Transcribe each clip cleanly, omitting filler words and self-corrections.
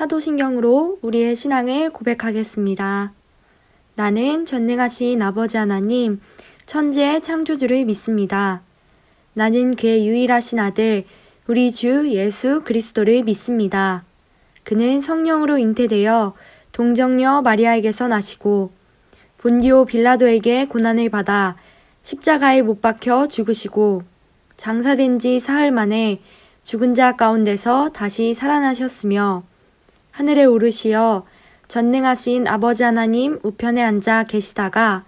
사도신경으로 우리의 신앙을 고백하겠습니다. 나는 전능하신 아버지 하나님, 천지의 창조주를 믿습니다. 나는 그의 유일하신 아들, 우리 주 예수 그리스도를 믿습니다. 그는 성령으로 잉태되어 동정녀 마리아에게서 나시고 본디오 빌라도에게 고난을 받아 십자가에 못 박혀 죽으시고 장사된 지 사흘 만에 죽은 자 가운데서 다시 살아나셨으며 하늘에 오르시어 전능하신 아버지 하나님 우편에 앉아 계시다가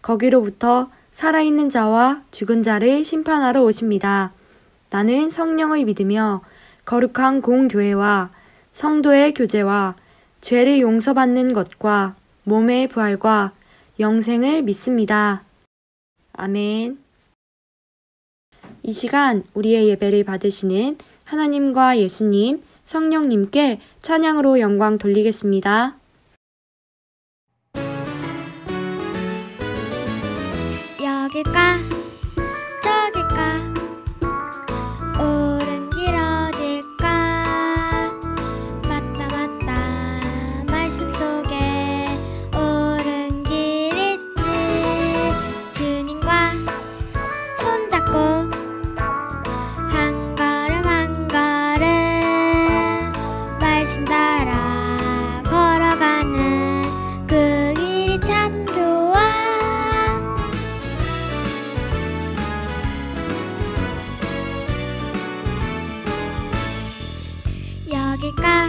거기로부터 살아있는 자와 죽은 자를 심판하러 오십니다. 나는 성령을 믿으며 거룩한 공교회와 성도의 교제와 죄를 용서받는 것과 몸의 부활과 영생을 믿습니다. 아멘. 이 시간 우리의 예배를 받으시는 하나님과 예수님, 성령님께 찬양으로 영광 돌리겠습니다. 여길까 저길까 옳은 길 어딜까 맞다 맞다 말씀 속에 옳은 길 있지 주님과 손잡고 한 걸음 한 걸음 말씀 따라 걸어가는 그 길이 참 좋아. 여길까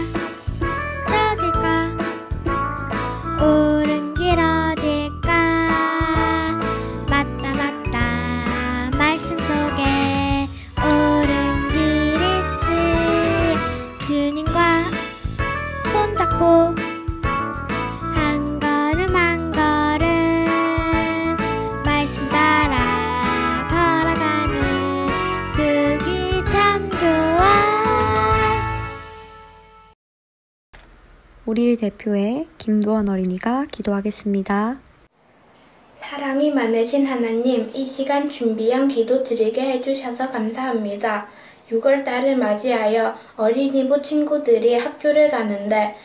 저길까 옳은 길 어딜까 맞다 맞다 말씀 속에 옳은 길 있지 주님과 손잡고 한 걸음 한 걸음 말씀 따라 걸어가는 그 길이 참 좋아. 우리를 대표해 김도원 어린이가 기도하겠습니다. 사랑이 많으신 하나님, 이 시간 준비한 기도 드리게 해주셔서 감사합니다. 6월달을 맞이하여 어린이부 친구들이 학교를 가는데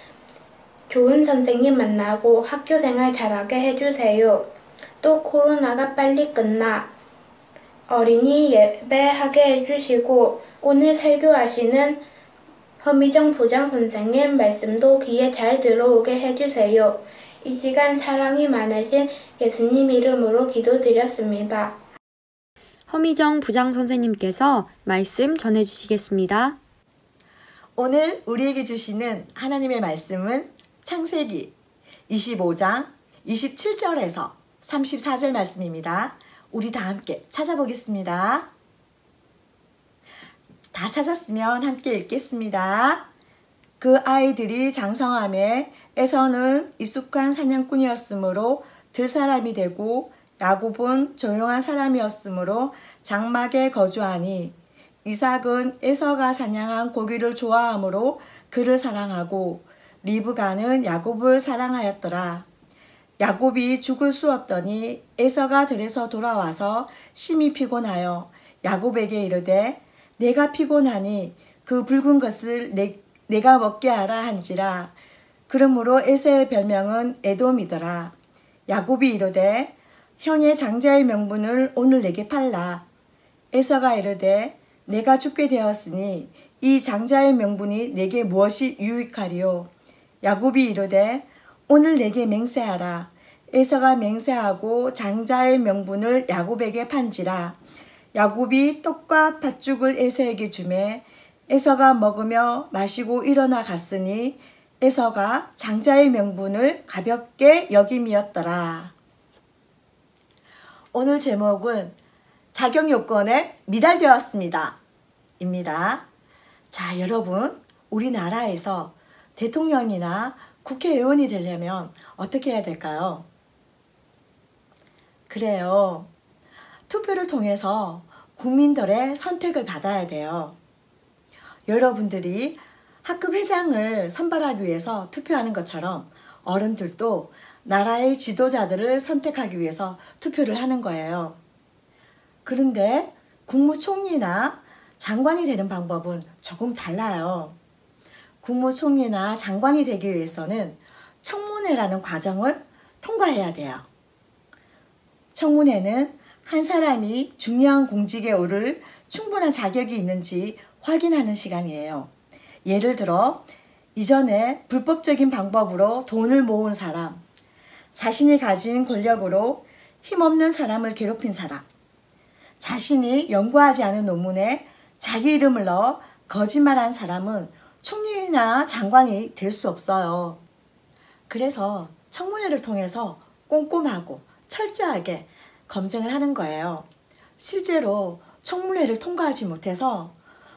좋은 선생님 만나고 학교 생활 잘하게 해주세요. 또 코로나가 빨리 끝나 어린이 예배하게 해주시고 오늘 설교하시는 허미정 부장 선생님 말씀도 귀에 잘 들어오게 해주세요. 이 시간 사랑이 많으신 예수님 이름으로 기도드렸습니다. 허미정 부장 선생님께서 말씀 전해주시겠습니다. 오늘 우리에게 주시는 하나님의 말씀은 창세기 25장 27절에서 34절 말씀입니다. 우리 다 함께 찾아보겠습니다. 다 찾았으면 함께 읽겠습니다. 그 아이들이 장성함에 에서는 익숙한 사냥꾼이었으므로 들사람이 되고 야곱은 조용한 사람이었으므로 장막에 거주하니 이삭은 에서가 사냥한 고기를 좋아하므로 그를 사랑하고 리브가는 야곱을 사랑하였더라. 야곱이 죽을 쑤었더니 에서가 들에서 돌아와서 심히 피곤하여 야곱에게 이르되 내가 피곤하니 그 붉은 것을 내가 먹게 하라 한지라. 그러므로 에서의 별명은 에돔이더라. 야곱이 이르되 형의 장자의 명분을 오늘 내게 팔라. 에서가 이르되 내가 죽게 되었으니 이 장자의 명분이 내게 무엇이 유익하리요. 야곱이 이르되 오늘 내게 맹세하라. 에서가 맹세하고 장자의 명분을 야곱에게 판지라. 야곱이 떡과 팥죽을 에서에게 주매 에서가 먹으며 마시고 일어나 갔으니 에서가 장자의 명분을 가볍게 여김이었더라. 오늘 제목은 자격 요건에 미달되었습니다 입니다. 자, 여러분, 우리나라에서 대통령이나 국회의원이 되려면 어떻게 해야 될까요? 그래요. 투표를 통해서 국민들의 선택을 받아야 돼요. 여러분들이 학급 회장을 선발하기 위해서 투표하는 것처럼 어른들도 나라의 지도자들을 선택하기 위해서 투표를 하는 거예요. 그런데 국무총리나 장관이 되는 방법은 조금 달라요. 국무총리나 장관이 되기 위해서는 청문회라는 과정을 통과해야 돼요. 청문회는 한 사람이 중요한 공직에 오를 충분한 자격이 있는지 확인하는 시간이에요. 예를 들어 이전에 불법적인 방법으로 돈을 모은 사람, 자신이 가진 권력으로 힘없는 사람을 괴롭힌 사람, 자신이 연구하지 않은 논문에 자기 이름을 넣어 거짓말한 사람은 총리나 장관이 될 수 없어요. 그래서 청문회를 통해서 꼼꼼하고 철저하게 검증을 하는 거예요. 실제로 청문회를 통과하지 못해서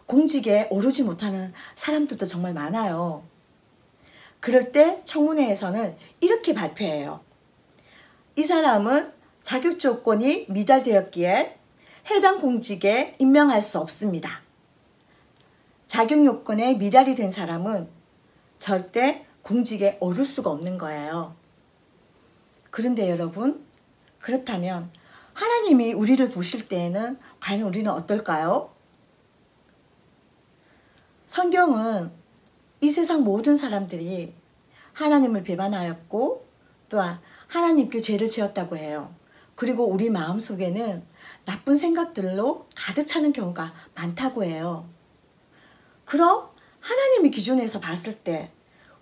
공직에 오르지 못하는 사람들도 정말 많아요. 그럴 때 청문회에서는 이렇게 발표해요. 이 사람은 자격 조건이 미달되었기에 해당 공직에 임명할 수 없습니다. 자격 요건에 미달이 된 사람은 절대 공직에 오를 수가 없는 거예요. 그런데 여러분, 그렇다면 하나님이 우리를 보실 때에는 과연 우리는 어떨까요? 성경은 이 세상 모든 사람들이 하나님을 배반하였고 또한 하나님께 죄를 지었다고 해요. 그리고 우리 마음속에는 나쁜 생각들로 가득 차는 경우가 많다고 해요. 그럼 하나님의 기준에서 봤을 때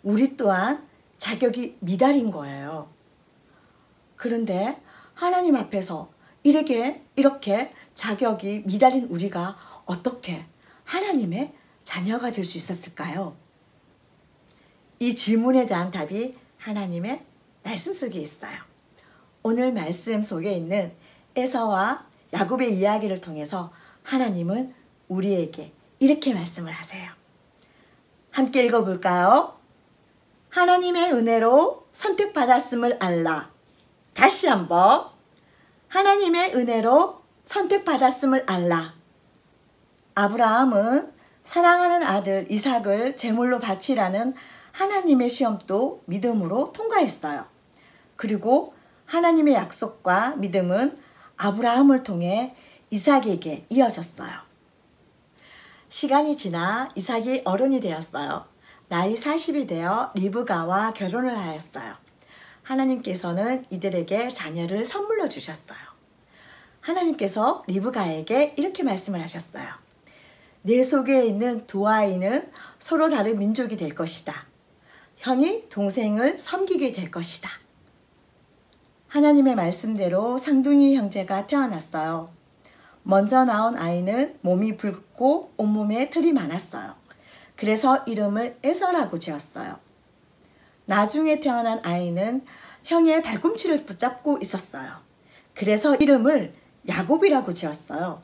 우리 또한 자격이 미달인 거예요. 그런데 하나님 앞에서 이렇게 자격이 미달인 우리가 어떻게 하나님의 자녀가 될 수 있었을까요? 이 질문에 대한 답이 하나님의 말씀 속에 있어요. 오늘 말씀 속에 있는 에서와 야곱의 이야기를 통해서 하나님은 우리에게 이렇게 말씀을 하세요. 함께 읽어볼까요? 하나님의 은혜로 선택받았음을 알라. 다시 한번. 하나님의 은혜로 선택받았음을 알라. 아브라함은 사랑하는 아들 이삭을 제물로 바치라는 하나님의 시험도 믿음으로 통과했어요. 그리고 하나님의 약속과 믿음은 아브라함을 통해 이삭에게 이어졌어요. 시간이 지나 이삭이 어른이 되었어요. 나이 40이 되어 리브가와 결혼을 하였어요. 하나님께서는 이들에게 자녀를 선물로 주셨어요. 하나님께서 리브가에게 이렇게 말씀을 하셨어요. 내 속에 있는 두 아이는 서로 다른 민족이 될 것이다. 형이 동생을 섬기게 될 것이다. 하나님의 말씀대로 쌍둥이 형제가 태어났어요. 먼저 나온 아이는 몸이 붉고 온몸에 털이 많았어요. 그래서 이름을 에서라고 지었어요. 나중에 태어난 아이는 형의 발꿈치를 붙잡고 있었어요. 그래서 이름을 야곱이라고 지었어요.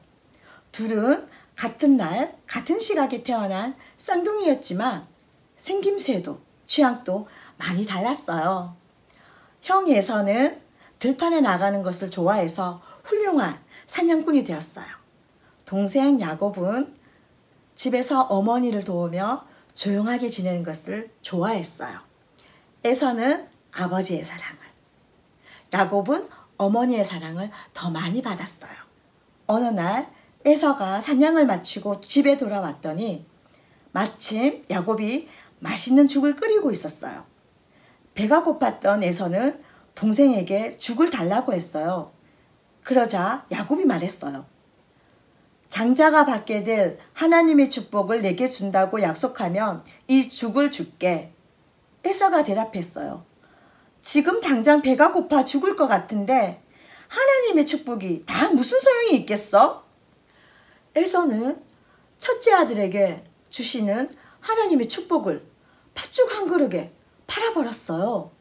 둘은 같은 날, 같은 시각에 태어난 쌍둥이였지만 생김새도 취향도 많이 달랐어요. 형 에서는 들판에 나가는 것을 좋아해서 훌륭한 사냥꾼이 되었어요. 동생 야곱은 집에서 어머니를 도우며 조용하게 지내는 것을 좋아했어요. 에서는 아버지의 사랑을, 야곱은 어머니의 사랑을 더 많이 받았어요. 어느 날 에서가 사냥을 마치고 집에 돌아왔더니 마침 야곱이 맛있는 죽을 끓이고 있었어요. 배가 고팠던 에서는 동생에게 죽을 달라고 했어요. 그러자 야곱이 말했어요. 장자가 받게 될 하나님의 축복을 내게 준다고 약속하면 이 죽을 줄게. 에서가 대답했어요. 지금 당장 배가 고파 죽을 것 같은데 하나님의 축복이 다 무슨 소용이 있겠어? 에서는 첫째 아들에게 주시는 하나님의 축복을 팥죽 한 그릇에 팔아버렸어요.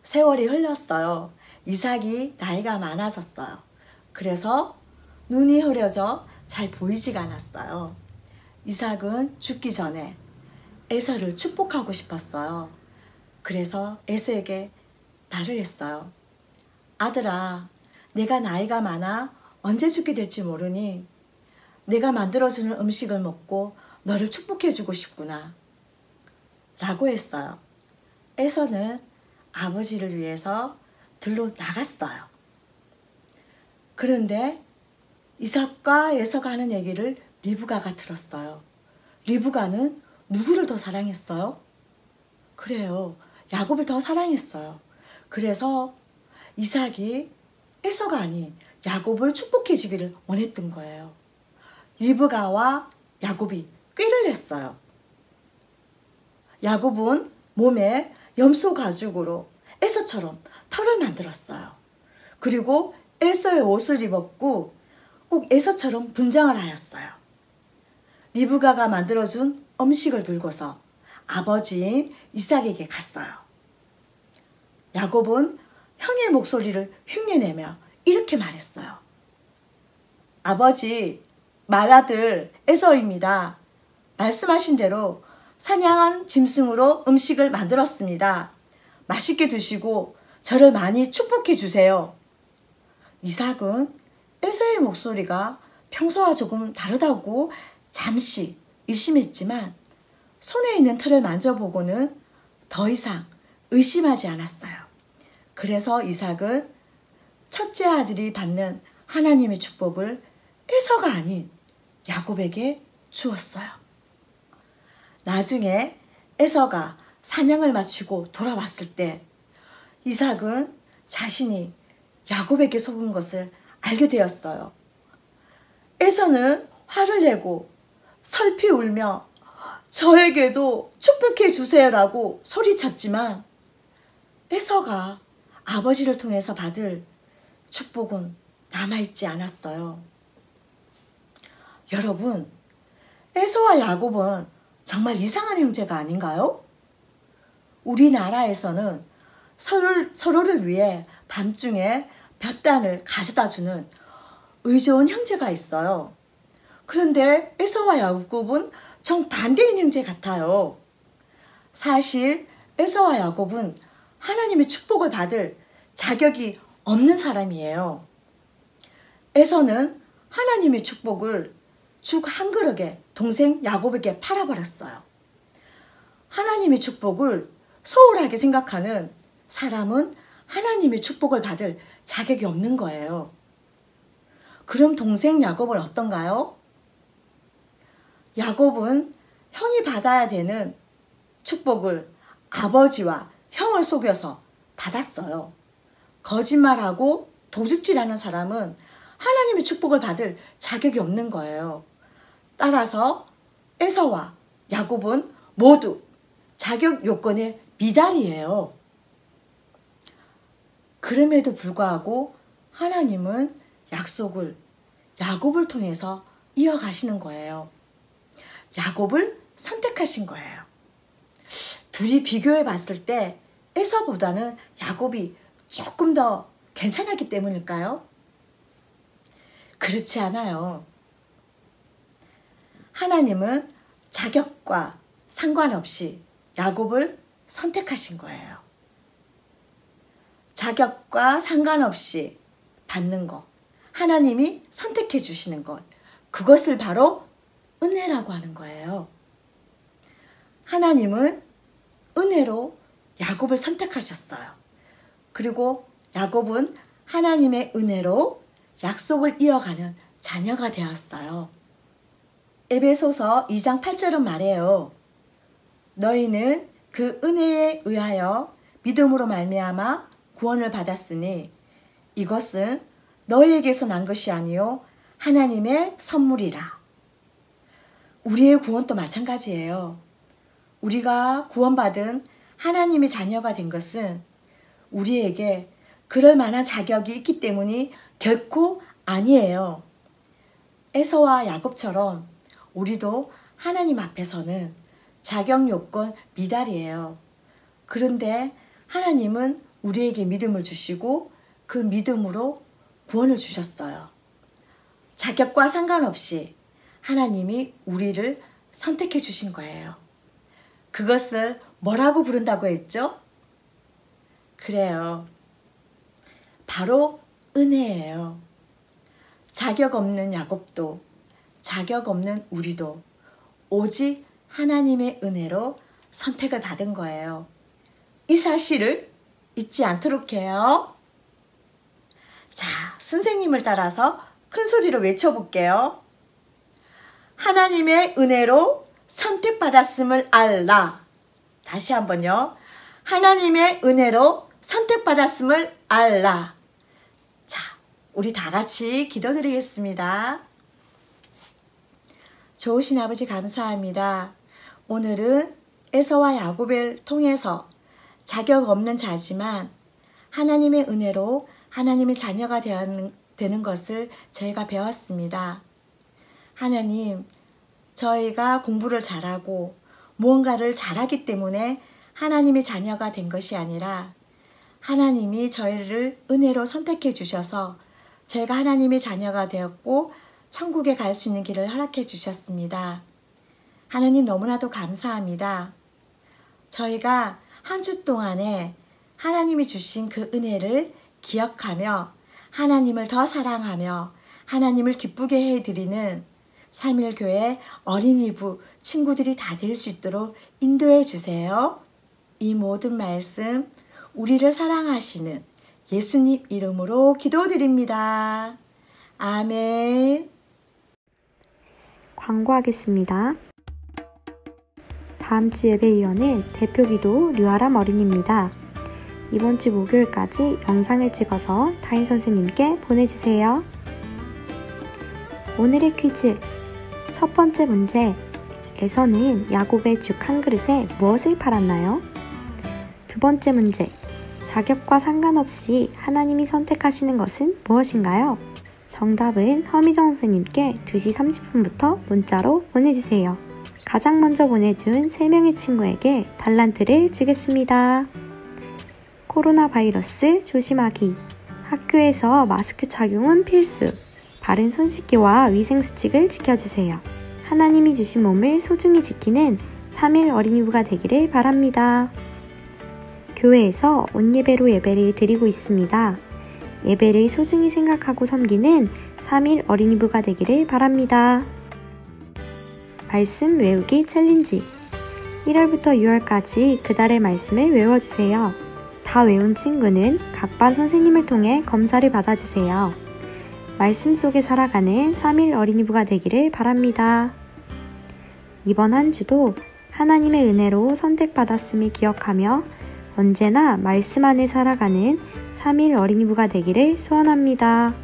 세월이 흘렀어요. 이삭이 나이가 많아졌어요. 그래서 눈이 흐려져 잘 보이지가 않았어요. 이삭은 죽기 전에 에서를 축복하고 싶었어요. 그래서 에서에게 말을 했어요. 아들아, 내가 나이가 많아 언제 죽게 될지 모르니 내가 만들어주는 음식을 먹고 너를 축복해주고 싶구나 라고 했어요. 에서는 아버지를 위해서 들로 나갔어요. 그런데 이삭과 에서가 하는 얘기를 리브가가 들었어요. 리브가는 누구를 더 사랑했어요? 그래요. 야곱을 더 사랑했어요. 그래서 이삭이 에서가 아닌 야곱을 축복해 주기를 원했던 거예요. 리브가와 야곱이 꾀를 냈어요. 야곱은 몸에 염소 가죽으로 에서처럼 털을 만들었어요. 그리고 에서의 옷을 입었고 꼭 에서처럼 분장을 하였어요. 리브가가 만들어준 음식을 들고서 아버지인 이삭에게 갔어요. 야곱은 형의 목소리를 흉내내며 이렇게 말했어요. 아버지, 맏아들 에서입니다. 말씀하신 대로 사냥한 짐승으로 음식을 만들었습니다. 맛있게 드시고 저를 많이 축복해 주세요. 이삭은 에서의 목소리가 평소와 조금 다르다고 잠시 의심했지만 손에 있는 털을 만져보고는 더 이상 의심하지 않았어요. 그래서 이삭은 첫째 아들이 받는 하나님의 축복을 에서가 아닌 야곱에게 주었어요. 나중에 에서가 사냥을 마치고 돌아왔을 때 이삭은 자신이 야곱에게 속은 것을 알게 되었어요. 에서는 화를 내고 슬피 울며 저에게도 축복해 주세요라고 소리쳤지만 에서가 아버지를 통해서 받을 축복은 남아있지 않았어요. 여러분, 에서와 야곱은 정말 이상한 형제가 아닌가요? 우리나라에서는 서로를 위해 밤중에 볕단을 가져다주는 의좋은 형제가 있어요. 그런데 에서와 야곱은 정반대인 형제 같아요. 사실 에서와 야곱은 하나님의 축복을 받을 자격이 없는 사람이에요. 에서는 하나님의 축복을 죽 한 그릇에 동생 야곱에게 팔아버렸어요. 하나님의 축복을 소홀하게 생각하는 사람은 하나님의 축복을 받을 자격이 없는 거예요. 그럼 동생 야곱은 어떤가요? 야곱은 형이 받아야 되는 축복을 아버지와 형을 속여서 받았어요. 거짓말하고 도둑질하는 사람은 하나님의 축복을 받을 자격이 없는 거예요. 따라서 에서와 야곱은 모두 자격 요건의 미달이에요. 그럼에도 불구하고 하나님은 약속을 야곱을 통해서 이어가시는 거예요. 야곱을 선택하신 거예요. 둘이 비교해 봤을 때 에서보다는 야곱이 조금 더 괜찮았기 때문일까요? 그렇지 않아요. 하나님은 자격과 상관없이 야곱을 선택하신 거예요. 자격과 상관없이 받는 것, 하나님이 선택해 주시는 것, 그것을 바로 은혜라고 하는 거예요. 하나님은 은혜로 야곱을 선택하셨어요. 그리고 야곱은 하나님의 은혜로 약속을 이어가는 자녀가 되었어요. 에베소서 2장 8절은 말해요. 너희는 그 은혜에 의하여 믿음으로 말미암아 구원을 받았으니 이것은 너희에게서 난 것이 아니요 하나님의 선물이라. 우리의 구원도 마찬가지예요. 우리가 구원받은 하나님의 자녀가 된 것은 우리에게 그럴 만한 자격이 있기 때문이 결코 아니에요. 에서와 야곱처럼 우리도 하나님 앞에서는 자격 요건 미달이에요. 그런데 하나님은 우리에게 믿음을 주시고 그 믿음으로 구원을 주셨어요. 자격과 상관없이 하나님이 우리를 선택해 주신 거예요. 그것을 뭐라고 부른다고 했죠? 그래요. 바로 은혜예요. 자격 없는 야곱도 자격 없는 우리도 오직 하나님의 은혜로 선택을 받은 거예요. 이 사실을 잊지 않도록 해요. 자, 선생님을 따라서 큰 소리로 외쳐볼게요. 하나님의 은혜로 선택받았음을 알라. 다시 한번요. 하나님의 은혜로 선택받았음을 알라. 자, 우리 다 같이 기도드리겠습니다. 좋으신 아버지 감사합니다. 오늘은 에서와 야곱을 통해서 자격 없는 자지만 하나님의 은혜로 하나님의 자녀가 되는 것을 저희가 배웠습니다. 하나님, 저희가 공부를 잘하고 무언가를 잘하기 때문에 하나님의 자녀가 된 것이 아니라 하나님이 저희를 은혜로 선택해 주셔서 저희가 하나님의 자녀가 되었고 천국에 갈 수 있는 길을 허락해 주셨습니다. 하나님 너무나도 감사합니다. 저희가 한 주 동안에 하나님이 주신 그 은혜를 기억하며 하나님을 더 사랑하며 하나님을 기쁘게 해드리는 3.1교회 어린이부 친구들이 다 될 수 있도록 인도해 주세요. 이 모든 말씀 우리를 사랑하시는 예수님 이름으로 기도드립니다. 아멘. 광고하겠습니다. 다음 주 예배위원은 대표기도 류아람 어린이입니다. 이번 주 목요일까지 영상을 찍어서 담임 선생님께 보내주세요. 오늘의 퀴즈. 첫 번째 문제. 에서는 야곱의 죽 한 그릇에 무엇을 팔았나요? 두 번째 문제. 자격과 상관없이 하나님이 선택하시는 것은 무엇인가요? 정답은 허미정 선생님께 2시 30분부터 문자로 보내주세요. 가장 먼저 보내준 3명의 친구에게 달란트를 주겠습니다. 코로나 바이러스 조심하기. 학교에서 마스크 착용은 필수. 바른 손 씻기와 위생수칙을 지켜주세요. 하나님이 주신 몸을 소중히 지키는 3.1 어린이부가 되기를 바랍니다. 교회에서 온예배로 예배를 드리고 있습니다. 예배를 소중히 생각하고 섬기는 3.1 어린이부가 되기를 바랍니다. 말씀 외우기 챌린지. 1월부터 6월까지 그달의 말씀을 외워주세요. 다 외운 친구는 각 반 선생님을 통해 검사를 받아주세요. 말씀 속에 살아가는 3.1 어린이부가 되기를 바랍니다. 이번 한 주도 하나님의 은혜로 선택받았음을 기억하며 언제나 말씀 안에 살아가는 3.1 어린이부가 되기를 소원합니다.